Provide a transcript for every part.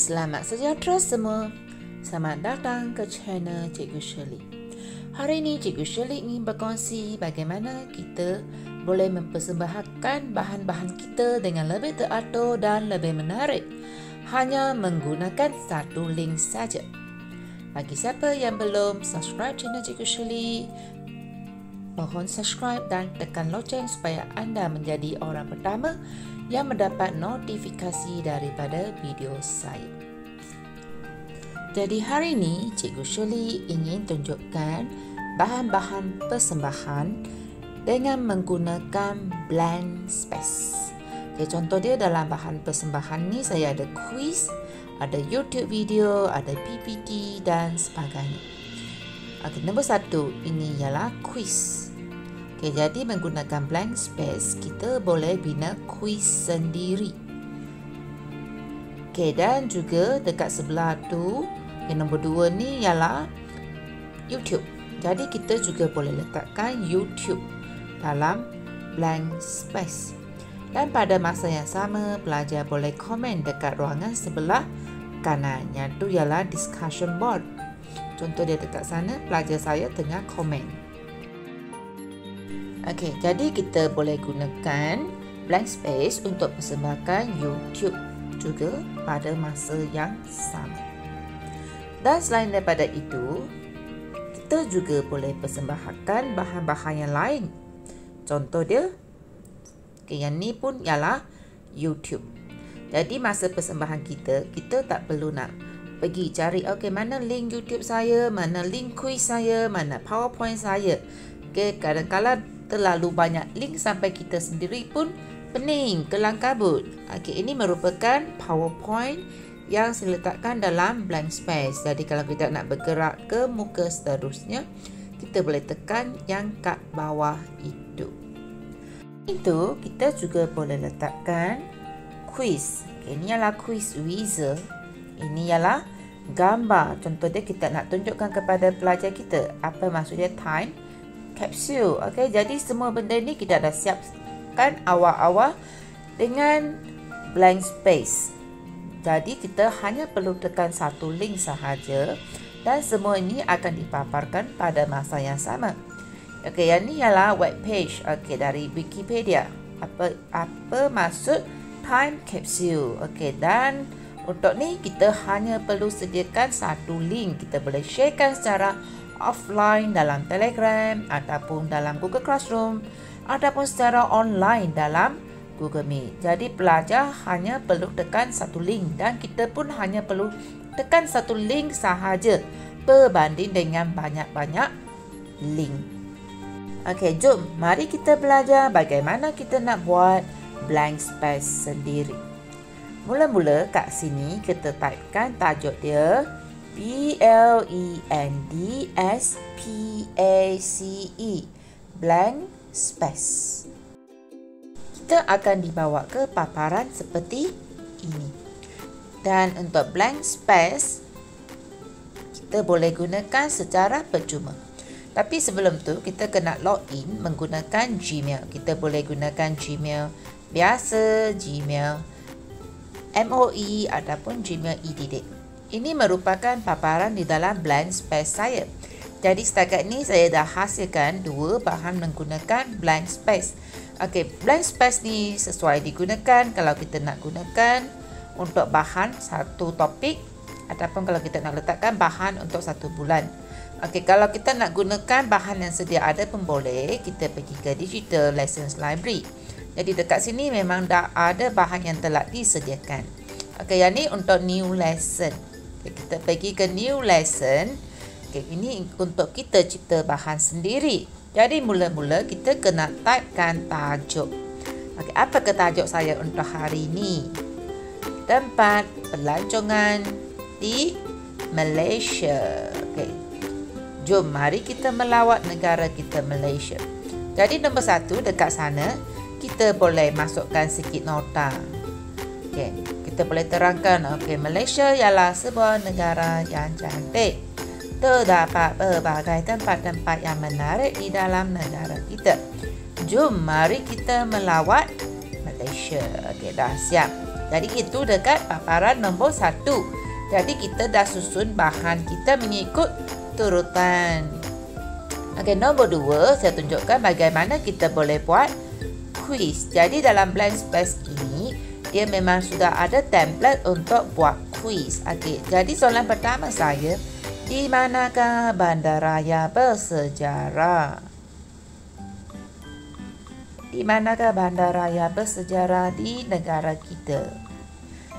Selamat sejahtera semua. Selamat datang ke channel Cikgu Shirley. Hari ini Cikgu Shirley ingin berkongsi bagaimana kita boleh mempersembahkan bahan-bahan kita dengan lebih teratur dan lebih menarik hanya menggunakan satu link saja. Bagi siapa yang belum subscribe channel Cikgu Shirley, mohon subscribe dan tekan loceng supaya anda menjadi orang pertama yang mendapat notifikasi daripada video saya. Jadi hari ini Cikgu Shirley ingin tunjukkan bahan-bahan persembahan dengan menggunakan blank space. Okay, contoh dia dalam bahan persembahan ni saya ada quiz, ada YouTube video, ada PPT dan sebagainya. Okay, nombor 1 ini ialah quiz. Okay, jadi menggunakan blank space kita boleh bina quiz sendiri. Okay, dan juga dekat sebelah tu yang nombor 2 ni ialah YouTube. Jadi kita juga boleh letakkan YouTube dalam blank space. Dan pada masa yang sama pelajar boleh komen dekat ruangan sebelah kanan, yang tu ialah discussion board. Contoh dia dekat sana, pelajar saya tengah komen. Okey, jadi kita boleh gunakan blank space untuk persembahkan YouTube juga pada masa yang sama. Dan selain daripada itu, kita juga boleh persembahkan bahan-bahan yang lain. Contoh dia, yang ni pun ialah YouTube. Jadi masa persembahan kita tak perlu nak pergi cari mana link YouTube saya, mana link quiz saya, mana PowerPoint saya. Kadang-kadang terlalu banyak link sampai kita sendiri pun pening, kelang kabut. Ini merupakan PowerPoint yang saya letakkan dalam blank space. Jadi kalau kita nak bergerak ke muka seterusnya, kita boleh tekan yang kat bawah itu. Itu kita juga boleh letakkan quiz. Ini ialah quiz wizard. Ini ialah gambar. Contoh dia kita nak tunjukkan kepada pelajar kita apa maksudnya time capsule. Jadi semua benda ni kita dah siapkan awal-awal dengan blank space. Jadi kita hanya perlu tekan satu link sahaja dan semua ini akan dipaparkan pada masa yang sama. Yang ni ialah web page dari Wikipedia. Apa maksud time capsule? Dan untuk ni kita hanya perlu sediakan satu link. Kita boleh sharekan secara offline dalam Telegram ataupun dalam Google Classroom ataupun secara online dalam Google Meet. Jadi pelajar hanya perlu tekan satu link dan kita pun hanya perlu tekan satu link sahaja berbanding dengan banyak-banyak link. Jom mari kita belajar bagaimana kita nak buat blank space sendiri. Mula-mula kat sini kita typekan tajuk dia BLENDSPACE, blank space. Kita akan dibawa ke paparan seperti ini. Dan untuk blank space kita boleh gunakan secara percuma. Tapi sebelum tu kita kena login menggunakan Gmail. Kita boleh gunakan Gmail biasa, Gmail MOE ataupun Gmail edited. Ini merupakan paparan di dalam blank space saya. Jadi setakat ni saya dah hasilkan dua bahan menggunakan blank space. Blank space ni sesuai digunakan kalau kita nak gunakan untuk bahan satu topik ataupun kalau kita nak letakkan bahan untuk satu bulan. Kalau kita nak gunakan bahan yang sedia ada pun boleh, kita pergi ke Digital Lessons Library. Jadi dekat sini memang dah ada bahan yang telah disediakan. Yang ni untuk new lesson. Kita pergi ke new lesson. Ini untuk kita cipta bahan sendiri. Jadi mula-mula kita kena typekan tajuk. Apa ke tajuk saya untuk hari ini? Tempat pelancongan di Malaysia. Jom mari kita melawat negara kita Malaysia. Jadi nombor 1 dekat sana kita boleh masukkan sikit nota. Kita boleh terangkan Malaysia ialah sebuah negara yang cantik. Terdapat berbagai tempat-tempat yang menarik di dalam negara kita. Jom mari kita melawat Malaysia. Dah siap. Jadi itu dekat paparan nombor 1. Jadi kita dah susun bahan kita mengikut turutan. Okey, nombor 2 saya tunjukkan bagaimana kita boleh buat quiz. Jadi dalam blank space ini dia memang sudah ada template untuk buat quiz. Okey, jadi soalan pertama saya, di manakah bandaraya bersejarah? Di manakah bandaraya bersejarah di negara kita?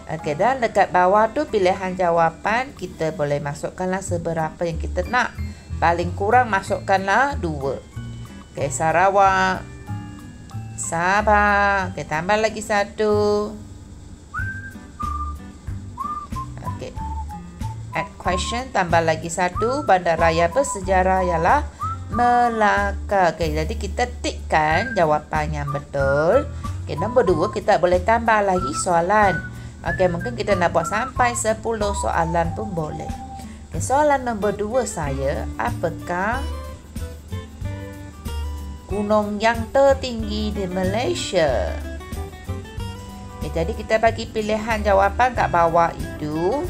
Okey, dan dekat bawah tu pilihan jawapan kita boleh masukkanlah seberapa yang kita nak. Paling kurang masukkanlah 2. Okey, Sarawak, Sabah. Okey, tambah lagi 1. Okey. Add question, tambah lagi 1. Bandaraya bersejarah ialah Melaka. Okey, jadi kita tikkan jawapan yang betul. Okey, nombor 2 kita boleh tambah lagi soalan. Okey, mungkin kita nak buat sampai 10 soalan pun boleh. Okay, soalan nombor 2 saya, apakah gunung yang tertinggi di Malaysia? Okay, jadi kita bagi pilihan jawapan kat bawah itu.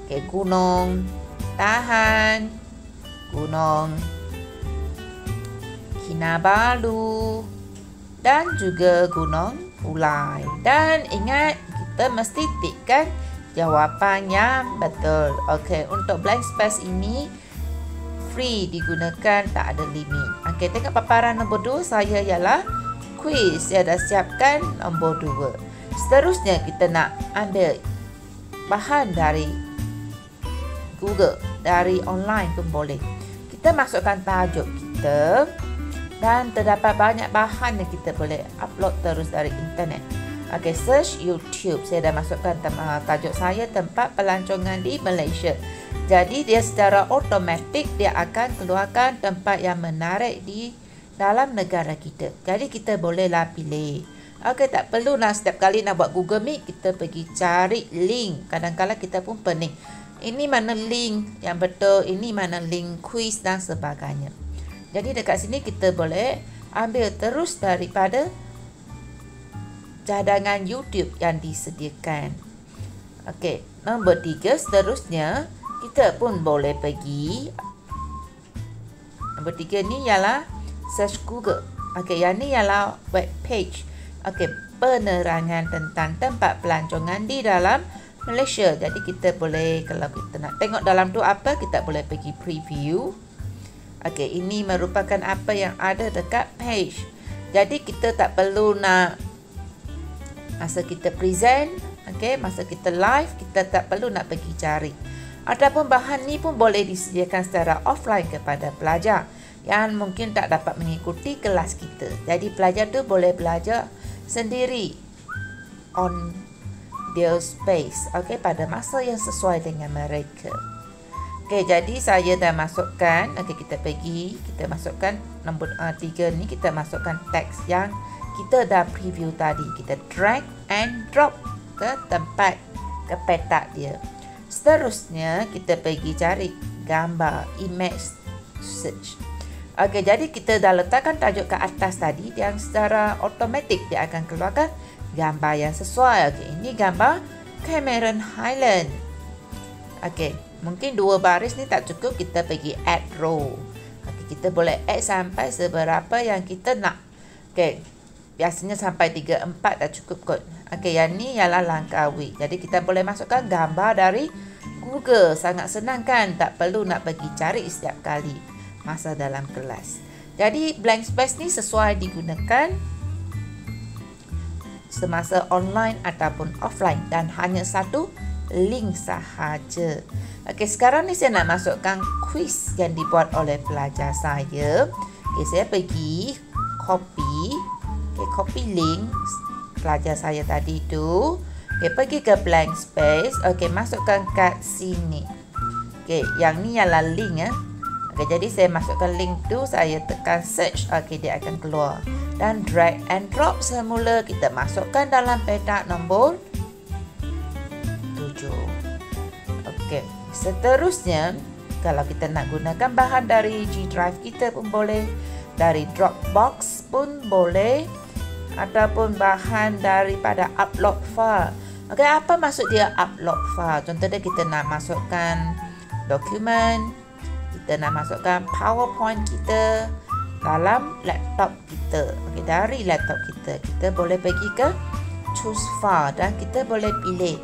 Okay, Gunung Tahan, Gunung Kinabalu dan juga Gunung Ulai. Dan ingat, kita mesti tikkan jawapan yang betul. Okey, untuk blank space ini free digunakan, tak ada limit. Okey, tengok paparan nombor 2 saya ialah quiz. Saya dah siapkan nombor 2. Seterusnya kita nak ambil bahan dari Google, dari online pun boleh. Kita masukkan tajuk kita dan terdapat banyak bahan yang kita boleh upload terus dari internet. Okey, search YouTube. Saya dah masukkan tajuk saya, tempat pelancongan di Malaysia. Jadi dia secara automatik dia akan keluarkan tempat yang menarik di dalam negara kita. Jadi kita bolehlah pilih. Okey, tak perlulah setiap kali nak buat Google Meet kita pergi cari link. Kadang-kadang kita pun pening. Ini mana link yang betul, ini mana link quiz dan sebagainya. Jadi dekat sini kita boleh ambil terus daripada cadangan YouTube yang disediakan. Okey, nombor 3 seterusnya kita pun boleh pergi. Nombor 3 ni ialah search Google. Okey, yang ni ialah web page. Okey, penerangan tentang tempat pelancongan di dalam Malaysia. Jadi kita boleh, kalau kita nak tengok dalam tu apa, kita boleh pergi preview. Okey, ini merupakan apa yang ada dekat page. Jadi kita tak perlu nak, masa kita present, okay, masa kita live, kita tak perlu nak pergi cari. Ataupun bahan ni pun boleh disediakan secara offline kepada pelajar yang mungkin tak dapat mengikuti kelas kita. Jadi pelajar tu boleh belajar sendiri on their space, okay, pada masa yang sesuai dengan mereka. Okay, jadi saya dah masukkan, okay, kita pergi, kita masukkan nombor 3 ni, kita masukkan teks yang kita dah preview tadi. Kita drag and drop ke tempat, ke petak dia. Seterusnya kita pergi cari gambar, image search. Okey, jadi kita dah letakkan tajuk ke atas tadi, yang secara automatik dia akan keluarkan gambar yang sesuai. Okey, ini gambar Cameron Highland. Okey, mungkin 2 baris ni tak cukup, kita pergi add row. Okey, kita boleh add sampai seberapa yang kita nak. Okey, biasanya sampai 3-4 dah cukup kot. Okey, yang ni ialah Langkawi. Jadi kita boleh masukkan gambar dari Google. Sangat senang kan? Tak perlu nak pergi cari setiap kali masa dalam kelas. Jadi blank space ni sesuai digunakan semasa online ataupun offline dan hanya satu link sahaja. Okey, sekarang ni saya nak masukkan quiz yang dibuat oleh pelajar saya. Okey, saya pergi copy. Okay, copy link pelajar saya tadi tu. Okay, pergi ke blank space. Okay, masukkan kat sini. Okay, yang ni ialah link ya. Okay, jadi saya masukkan link tu, saya tekan search. Okay, dia akan keluar. Dan drag and drop semula kita masukkan dalam petak nombor 7. Okay, seterusnya kalau kita nak gunakan bahan dari G Drive kita pun boleh, dari Dropbox pun boleh, ataupun bahan daripada upload file. Okey, apa maksud dia upload file? Contohnya kita nak masukkan dokumen, kita nak masukkan PowerPoint kita dalam laptop kita. Okey, dari laptop kita, kita boleh pergi ke choose file dan kita boleh pilih.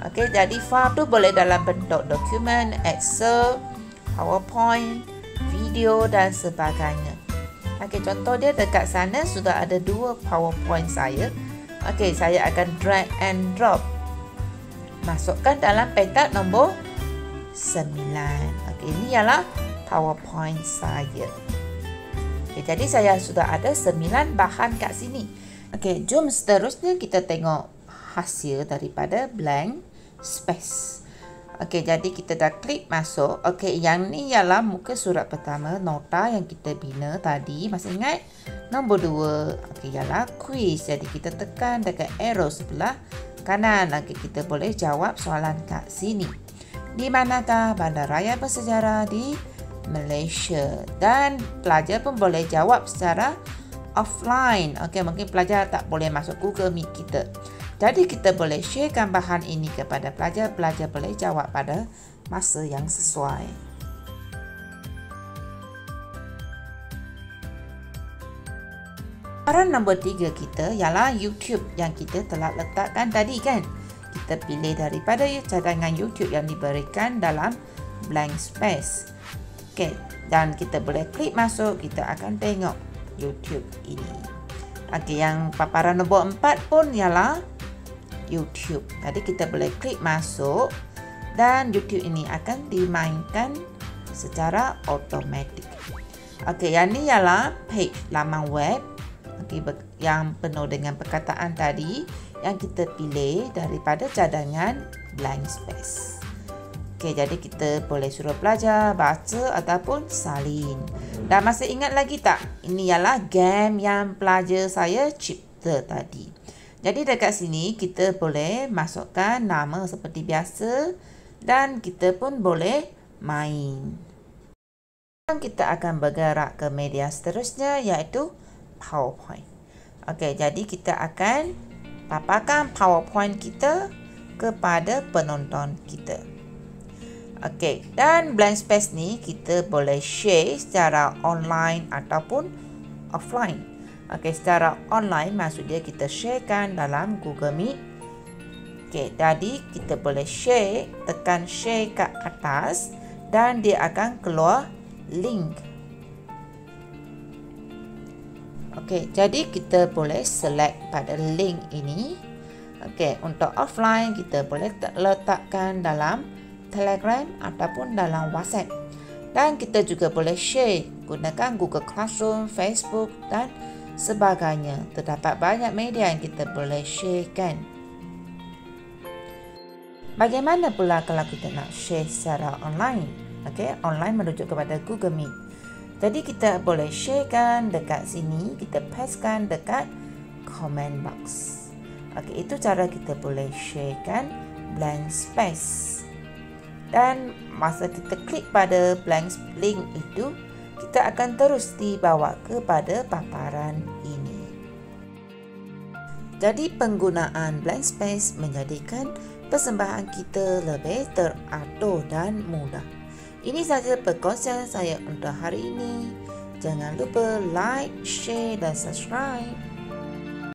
Okey, jadi file tu boleh dalam bentuk dokumen, Excel, PowerPoint, video dan sebagainya. Okey, contoh dia dekat sana sudah ada 2 PowerPoint saya. Okey, saya akan drag and drop. Masukkan dalam petak nombor 9. Okey, ini ialah PowerPoint saya. Okey, jadi saya sudah ada 9 bahan kat sini. Okey, jom seterusnya kita tengok hasil daripada blank space. Okey, jadi kita dah klik masuk. Okey, yang ni ialah muka surat pertama, nota yang kita bina tadi. Masih ingat? Nombor 2. Okey, ialah quiz. Jadi kita tekan dekat arrow sebelah kanan. Okey, kita boleh jawab soalan kat sini. Di manakah bandaraya bersejarah di Malaysia? Dan pelajar pun boleh jawab secara offline. Okey, mungkin pelajar tak boleh masuk Google Meet kita. Jadi kita boleh sharekan bahan ini kepada pelajar. Pelajar boleh jawab pada masa yang sesuai. Bahan nombor 3 kita ialah YouTube yang kita telah letakkan tadi kan. Kita pilih daripada cadangan YouTube yang diberikan dalam blank space. Okey, dan kita boleh klik masuk, kita akan tengok YouTube ini. Okey, yang paparan nombor 4 pun ialah YouTube. Jadi kita boleh klik masuk dan YouTube ini akan dimainkan secara automatik. Okey, yang ni ialah page laman web. Okey, yang penuh dengan perkataan tadi yang kita pilih daripada cadangan blank space. Okey, jadi kita boleh suruh pelajar baca ataupun salin. Dan masih ingat lagi tak? Ini ialah game yang pelajar saya cipta tadi. Jadi dekat sini kita boleh masukkan nama seperti biasa dan kita pun boleh main. Kita akan bergerak ke media seterusnya iaitu PowerPoint. Okey, jadi kita akan paparkan PowerPoint kita kepada penonton kita. Okey, dan blank space ni kita boleh share secara online ataupun offline. Okey, secara online maksud dia kita sharekan dalam Google Meet. Okey, jadi kita boleh share, tekan share kat atas dan dia akan keluar link. Okey, jadi kita boleh select pada link ini. Okey, untuk offline kita boleh letakkan dalam Telegram ataupun dalam WhatsApp. Dan kita juga boleh share gunakan Google Classroom, Facebook dan sebagainya. Terdapat banyak media yang kita boleh sharekan. Bagaimana pula kalau kita nak share secara online? Okey, online merujuk kepada Google Meet. Jadi kita boleh sharekan dekat sini, kita pastekan dekat comment box. Okey, itu cara kita boleh sharekan blank space. Dan masa kita klik pada blank link itu, kita akan terus dibawa kepada paparan ini. Jadi penggunaan blank space menjadikan persembahan kita lebih teratur dan mudah. Ini sahaja perkongsian saya untuk hari ini. Jangan lupa like, share dan subscribe.